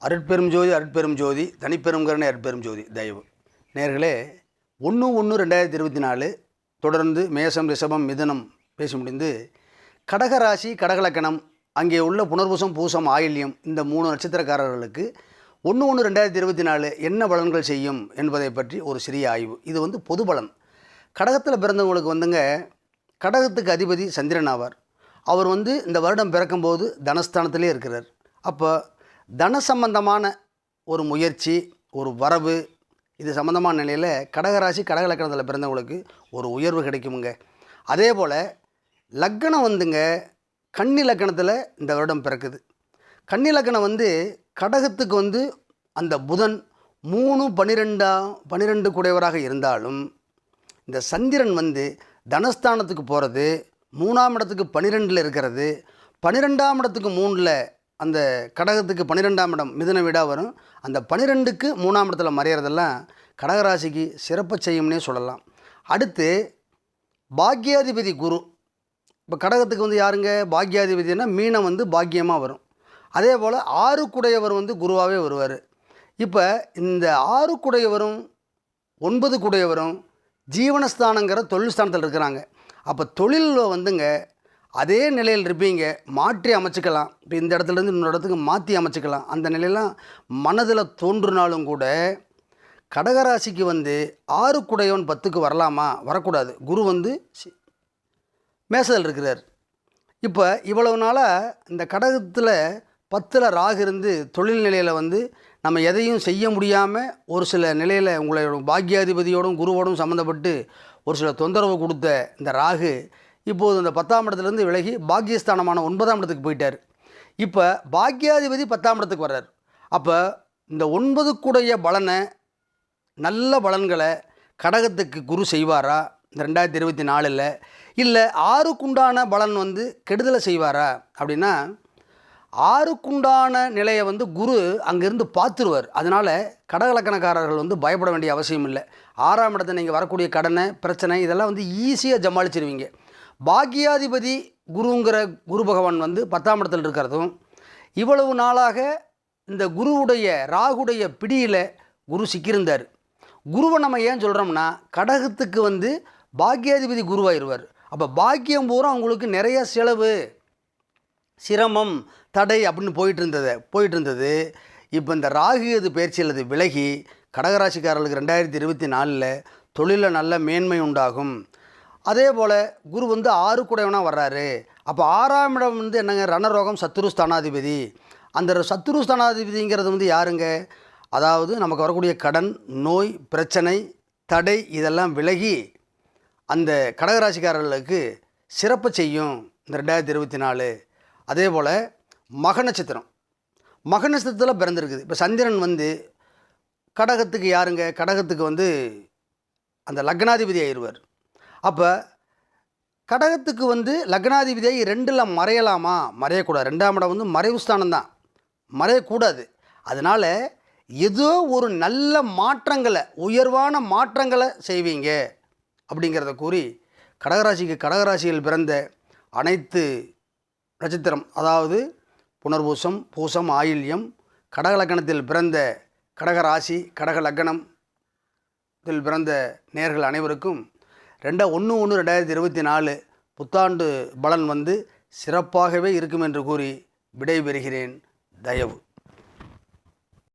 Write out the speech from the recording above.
அருட்பெரும் ஜோதி அருட்பெரும் ஜோதி தனிப்பெரும் கருணை அருட்பெரும் ஜோதி தயவு. நேர்களே, 1/1/2024 தொடர்ந்து மேசம் ரிஷபம் மிதுனம் பேசி முடிந்து கடகராசி கடகலக்கணம் அங்கே உள்ள புனர்பூசம் பூசம் ஆயில்யம் இந்த 3 நட்சத்திரக்காரர்களுக்கு 1/1/2024 என்ன பலன்கள் செய்யும் என்பதை பற்றி ஒரு சிறிய ஆய்வு. இது பொது பலன். கடகத்தில் பிறந்தவங்களுக்கு கடகத்துக்கு அதிபதி சந்திரன் ஆவார். அவர் இந்த வருடம் பிறக்கும்போது தனஸ்தானத்திலே இருக்கிறார். அப்போ தன சம்பந்தமான ஒரு முயற்சி, ஒரு வரவு, இது சம்பந்தமான நிலையில் கடகராசி கடகலக்கணத்தில் பிறந்தவங்களுக்கு ஒரு உயர்வு கிடைக்குமுங்க. அதே போல் லக்கணம் கன்னி லக்கணத்தில் இந்த வருடம் பிறக்குது. கன்னி லக்கணம் கடகத்துக்கு அந்த புதன் 3-12 கூடையவராக இருந்தாலும் இந்த சந்திரன் தனஸ்தானத்துக்கு போகிறது, 3ஆம் இடத்துக்கு 12ல் இருக்கிறது, 12ஆம் இடத்துக்கு 3ல் அந்த கடகத்துக்கு 12ஆம் இடம் மிதுன வீடாக வரும். அந்த 12க்கு 3ஆம் இடத்துல மறையிறதெல்லாம் கடகராசிக்கு சிறப்பு செய்யும்னே சொல்லலாம். அடுத்து பாக்யாதிபதி குரு. இப்போ கடகத்துக்கு யாருங்க பாக்யாதிபதினா மீனம் பாக்கியமாக வரும். அதே போல் 6 கூடையவர் குருவாகவே வருவார். இப்போ இந்த 6 கூடையவரும் 9 கூடையவரும் ஜீவனஸ்தானங்கிற தொழில் ஸ்தானத்தில் இருக்கிறாங்க. அப்போ தொழிலில் அதே நிலையில் இருப்பீங்க, மாற்றி அமைச்சிக்கலாம். இப்போ இந்த இடத்துலேருந்து இன்னொரு இடத்துக்கு மாற்றி அமைச்சிக்கலாம். அந்த நிலையெல்லாம் மனதில் தோன்றினாலும் கூட கடகராசிக்கு 6 கூடையவன் 10க்கு வரலாமா? வரக்கூடாது. குரு மேசத்தில் இருக்கிறார். இப்போ இவ்வளவு நாளாக இந்த கடகத்தில் 10ல் ராகு இருந்து தொழில் நிலையில் நம்ம எதையும் செய்ய முடியாமல் ஒரு சில நிலையில் உங்களோட பாக்யாதிபதியோடும் குருவோடும் சம்மந்தப்பட்டு ஒரு சில தொந்தரவு கொடுத்த இந்த ராகு இப்போது இந்த 10ஆம் இடத்துலேருந்து விலகி பாக்யஸ்தானமான 9ஆம் இடத்துக்கு போயிட்டார். இப்போ பாக்யாதிபதி 10ஆம் இடத்துக்கு வர்றார். அப்போ இந்த 9 கூடைய பலனை, நல்ல பலன்களை கடகத்துக்கு குரு செய்வாரா இந்த 2024ல்? இல்லை 6க்குண்டான பலன் கெடுதலை செய்வாரா அப்படின்னா, 6க்குண்டான நிலையை குரு அங்கேருந்து பார்த்துருவார். அதனால் கடகலக்கணக்காரர்கள் பயப்பட வேண்டிய அவசியம் இல்லை. 6ஆம் இடத்தை நீங்கள் வரக்கூடிய கடனை பிரச்சனை இதெல்லாம் ஈஸியாக ஜமாளிச்சிருவீங்க. பாக்யாதிபதி குருங்கிற குரு பகவான் 10ஆம் இடத்தில் இருக்கிறதும், இவ்வளவு நாளாக இந்த குருவுடைய ராகுடைய பிடியில் குரு சிக்கியிருந்தார். குருவை நம்ம ஏன் சொல்கிறோம்னா, கடகத்துக்கு பாக்யாதிபதி குருவாயிருவார். அப்போ பாக்கியம் பூரா அவங்களுக்கு நிறைய செலவு, சிரமம், தடை அப்படின்னு போயிட்டு இருந்தது. இப்போ இந்த ராகு அது பயிற்சியில் அது விலகி கடகராசிக்காரர்களுக்கு 2024ல் தொழிலில் நல்ல மேன்மை உண்டாகும். அதே போல் குரு 6 கூடையவனாக வர்றாரு. அப்போ 6ஆம் இடம் என்னங்க, ரணரோகம் சத்துரு ஸ்தானாதிபதி. அந்த சத்துரு ஸ்தானாதிபதிங்கிறது யாருங்க? அதாவது நமக்கு வரக்கூடிய கடன், நோய், பிரச்சனை, தடை இதெல்லாம் விலகி அந்த கடகராசிக்காரர்களுக்கு சிறப்பு செய்யும் இந்த 2024. அதே போல் மக நட்சத்திரம், மக நட்சத்திரத்தில் பிறந்திருக்குது. இப்போ சந்திரன் கடகத்துக்கு யாருங்க? கடகத்துக்கு அந்த லக்னாதிபதி ஆயிடுவார். அப்போ கடகத்துக்கு லக்னாதிபதியை 2ல் மறையலாமா? மறையக்கூடாது. 2ஆம் இடம் மறைவு ஸ்தானம் தான், மறையக்கூடாது. அதனால் ஏதோ ஒரு நல்ல மாற்றங்களை, உயர்வான மாற்றங்களை செய்வீங்க அப்படிங்கிறத கூறி கடகராசியில் பிறந்த அனைத்து நட்சத்திரம், அதாவது புனர்பூசம் பூசம் ஆயில்யம் கடகலக்கணத்தில் பிறந்த கடகராசி கடக லக்கணத்தில் பிறந்த நேயர்கள் அனைவருக்கும் 1/1/2024 புத்தாண்டு பலன் சிறப்பாகவே இருக்கும் என்று கூறி விடைபெறுகிறேன். தயவு.